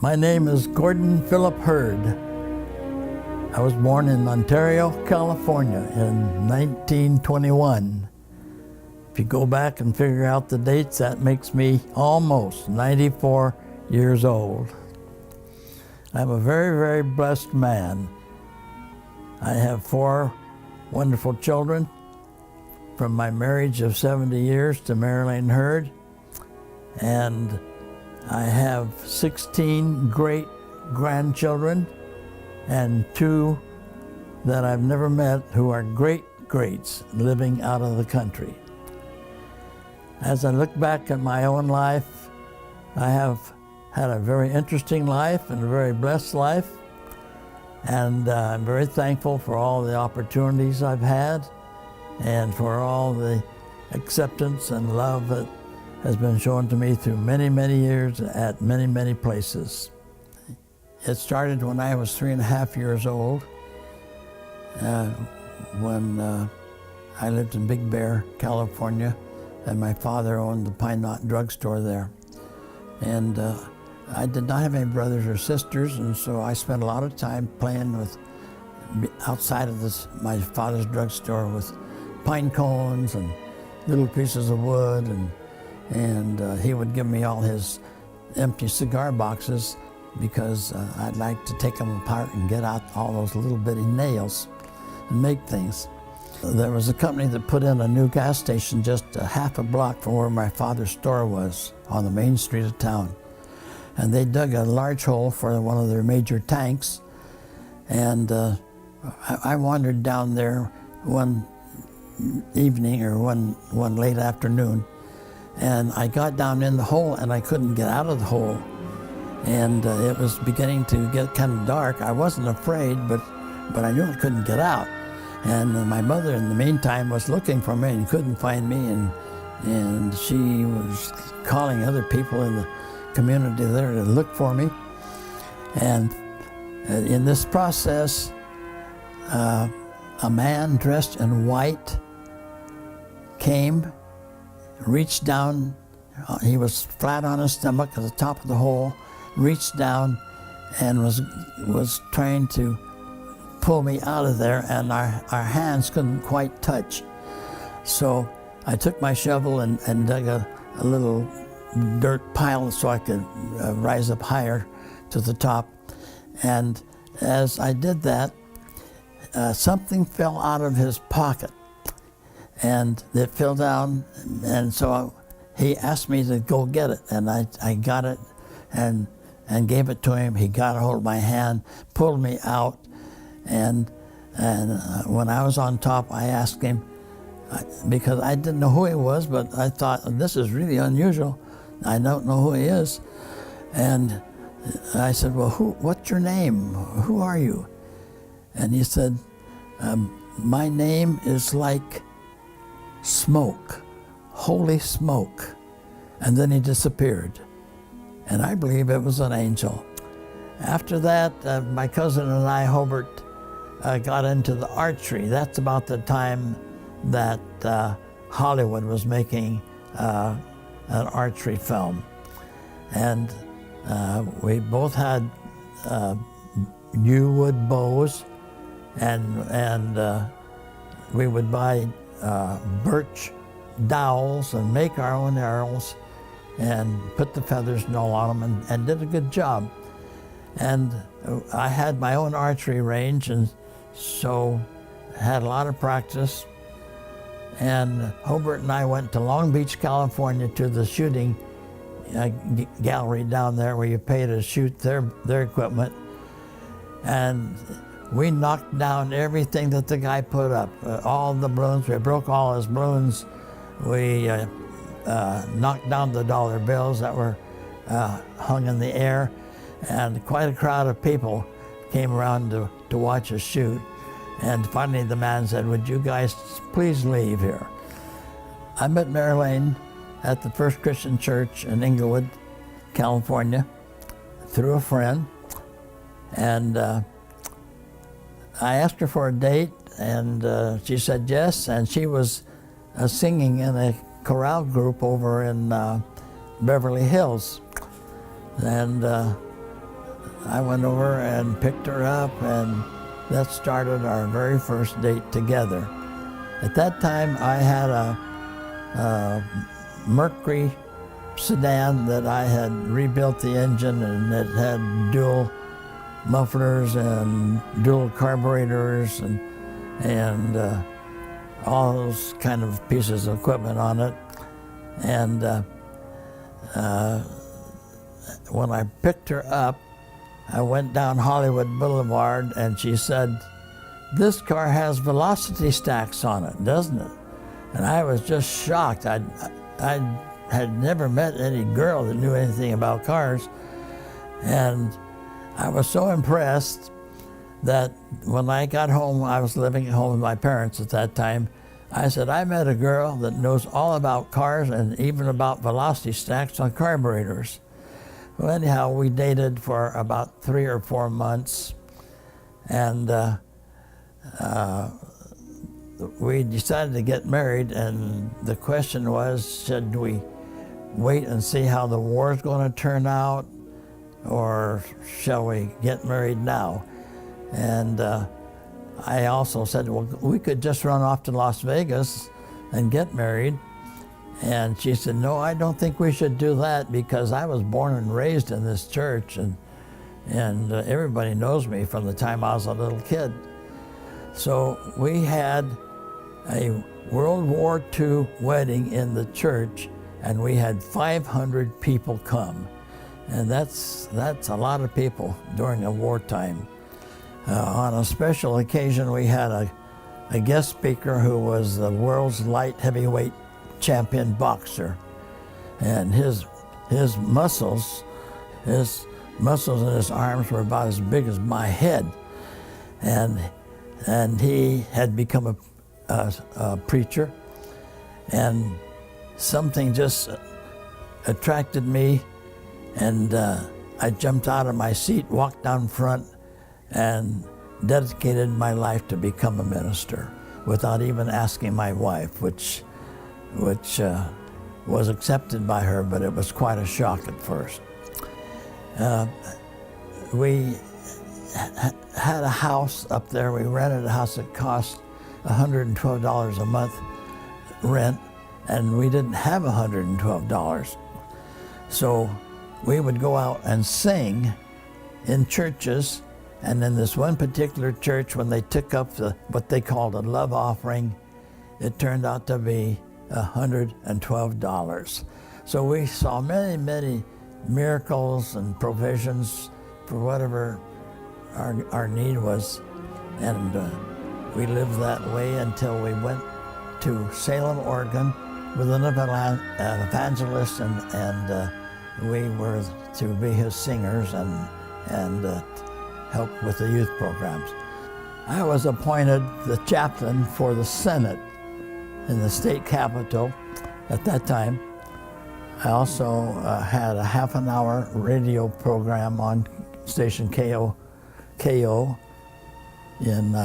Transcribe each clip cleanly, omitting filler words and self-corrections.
My name is Gordon Philip Hurd. I was born in Ontario, California in 1921. If you go back and figure out the dates, that makes me almost 94 years old. I'm a very, very blessed man. I have 4 wonderful children from my marriage of 70 years to Marilyn Hurd, and I have 16 great grandchildren and 2 that I've never met who are greats living out of the country. As I look back at my own life, I have had a very interesting life and a very blessed life, and I'm very thankful for all the opportunities I've had and for all the acceptance and love that has been shown to me through many, many years at many, many places. It started when I was 3.5 years old, when I lived in Big Bear, California, and my father owned the Pine Knot drugstore there. And I did not have any brothers or sisters, and so I spent a lot of time playing with outside of my father's drugstore with pine cones and little pieces of wood, and he would give me all his empty cigar boxes because I'd like to take them apart and get out all those little bitty nails and make things. There was a company that put in a new gas station just a half a block from where my father's store was on the main street of town. And they dug a large hole for one of their major tanks, and I wandered down there one evening or one late afternoon, and I got down in the hole and I couldn't get out of the hole. And it was beginning to get kind of dark. I wasn't afraid, but I knew I couldn't get out. And my mother, in the meantime, was looking for me and couldn't find me, and she was calling other people in the community there to look for me. And in this process, a man dressed in white came, reached down, he was flat on his stomach at the top of the hole, reached down and was trying to pull me out of there, and our hands couldn't quite touch. So I took my shovel and dug a little dirt pile so I could rise up higher to the top. And as I did that, something fell out of his pocket, and it fell down, and so he asked me to go get it, and I got it and gave it to him. He got a hold of my hand, pulled me out, and when I was on top, I asked him, because I didn't know who he was, but I thought, this is really unusual. I don't know who he is. And I said, well, what's your name? Who are you? And he said, my name is like smoke, holy smoke. And then he disappeared. And I believe it was an angel. After that, my cousin and I, Hobart, got into the archery. That's about the time that Hollywood was making an archery film. And we both had yew wood bows, and we would buy birch dowels and make our own arrows and put the feathers and all on them, and did a good job. And I had my own archery range, and so had a lot of practice. And Hobart and I went to Long Beach, California, to the shooting gallery down there where you pay to shoot their equipment. And we knocked down everything that the guy put up, all the balloons. We broke all his balloons. We knocked down the dollar bills that were hung in the air. And quite a crowd of people came around to watch us shoot. And finally the man said, would you guys please leave here? I met Marilyn at the First Christian Church in Inglewood, California, through a friend. And I asked her for a date, and she said yes, and she was singing in a chorale group over in Beverly Hills. And I went over and picked her up, and that started our very first date together. At that time, I had a Mercury sedan that I had rebuilt the engine, and it had dual mufflers and dual carburetors and all those kind of pieces of equipment on it. And when I picked her up, I went down Hollywood Boulevard, and she said, "This car has velocity stacks on it, doesn't it?" And I was just shocked. I had never met any girl that knew anything about cars, and I was so impressed that when I got home, I was living at home with my parents at that time. I said, "I met a girl that knows all about cars and even about velocity stacks on carburetors." Well, anyhow, we dated for about 3 or 4 months, and we decided to get married, and the question was, should we wait and see how the war's going to turn out, or shall we get married now? And I also said, well, we could just run off to Las Vegas and get married. And she said, no, I don't think we should do that, because I was born and raised in this church, and everybody knows me from the time I was a little kid. So we had a World War II wedding in the church, and we had 500 people come. And that's a lot of people during a wartime. On a special occasion, we had a guest speaker who was the world's light heavyweight champion boxer, and his muscles in his arms were about as big as my head, and he had become a preacher, and something just attracted me, and I jumped out of my seat, walked down front, and dedicated my life to become a minister without even asking my wife, which was accepted by her, but it was quite a shock at first. We had a house up there. We rented a house that cost $112 a month rent, and we didn't have $112. So we would go out and sing in churches, and in this one particular church, when they took up what they called a love offering, it turned out to be $112. So we saw many, many miracles and provisions for whatever our need was, and we lived that way until we went to Salem, Oregon, with an evangelist, and we were to be his singers and help with the youth programs. I was appointed the chaplain for the Senate in the state capitol at that time. I also had a half-an-hour radio program on station KO in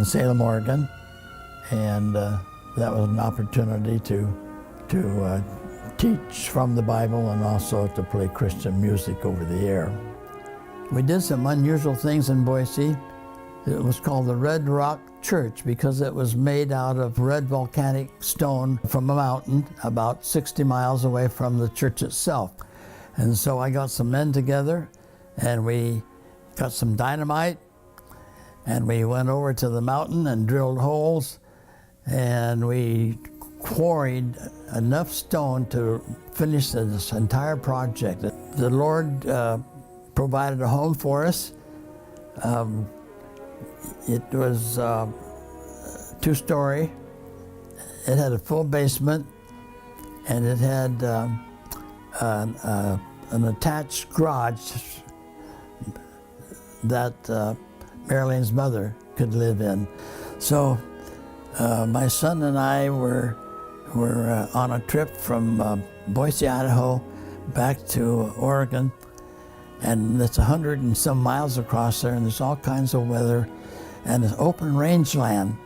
Salem, Oregon, and that was an opportunity to teach from the Bible and also to play Christian music over the air. We did some unusual things in Boise. It was called the Red Rock Church because it was made out of red volcanic stone from a mountain about 60 miles away from the church itself. And so I got some men together, and we got some dynamite, and we went over to the mountain and drilled holes, and we quarried enough stone to finish this entire project. The Lord provided a home for us. It was 2-story. It had a full basement, and it had an attached garage that Marilyn's mother could live in. So my son and I were on a trip from Boise, Idaho, back to Oregon, and it's 100 and some miles across there, and there's all kinds of weather, and it's open rangeland.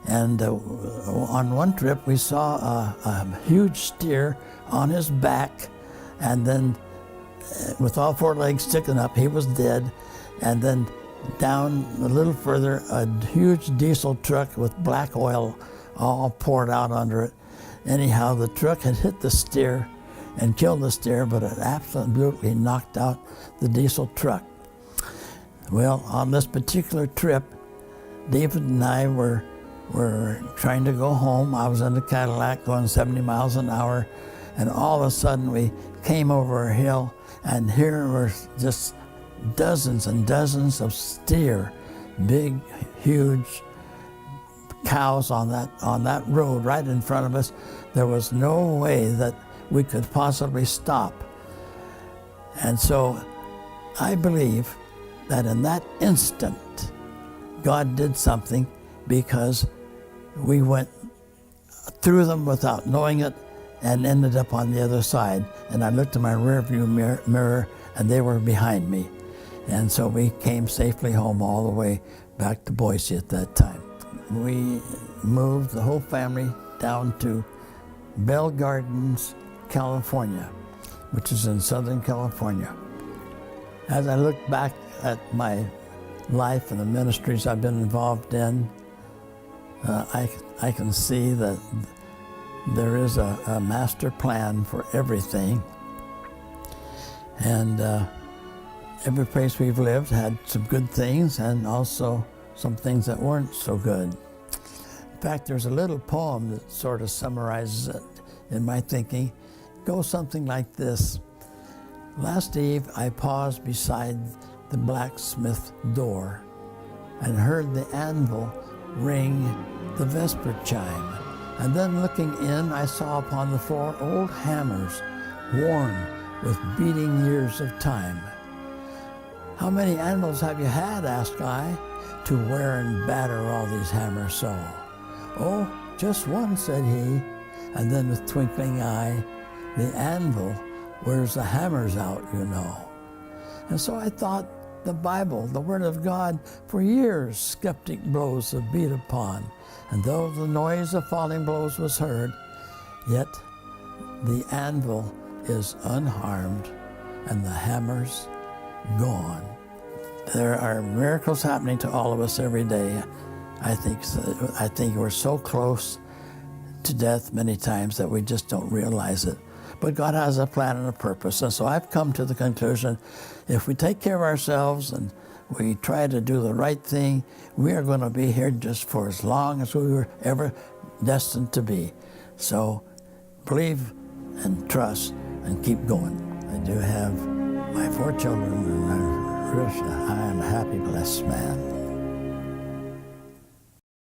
And on one trip, we saw a huge steer on his back, and then with all four legs sticking up. He was dead. And then down a little further, a huge diesel truck with black oil all poured out under it. Anyhow, the truck had hit the steer and killed the steer, but it absolutely knocked out the diesel truck. Well, on this particular trip, David and I were trying to go home. I was in the Cadillac going 70 miles an hour, and all of a sudden we came over a hill, and here were just dozens and dozens of steer, big, huge cows on that road right in front of us. There was no way that we could possibly stop. And so I believe that in that instant, God did something, because we went through them without knowing it and ended up on the other side. And I looked in my rearview mirror and they were behind me. And so we came safely home all the way back to Boise at that time. We moved the whole family down to Bell Gardens, California, which is in Southern California. As I look back at my life and the ministries I've been involved in, I can see that there is a master plan for everything. And every place we've lived had some good things and also some things that weren't so good. In fact, there's a little poem that sort of summarizes it in my thinking. It goes something like this. Last eve I paused beside the blacksmith door and heard the anvil ring the vesper chime. And then looking in, I saw upon the floor old hammers worn with beating years of time. How many anvils have you had, asked I, to wear and batter all these hammers so? Oh, just one, said he, and then with twinkling eye, the anvil wears the hammers out, you know. And so I thought the Bible, the Word of God, for years skeptic blows have beat upon, and though the noise of falling blows was heard, yet the anvil is unharmed and the hammers gone. There are miracles happening to all of us every day. I think we're so close to death many times that we just don't realize it. But God has a plan and a purpose. And so I've come to the conclusion, if we take care of ourselves and we try to do the right thing, we are going to be here just for as long as we were ever destined to be. So believe and trust and keep going. I do have my 4 children, and I am a happy, blessed man.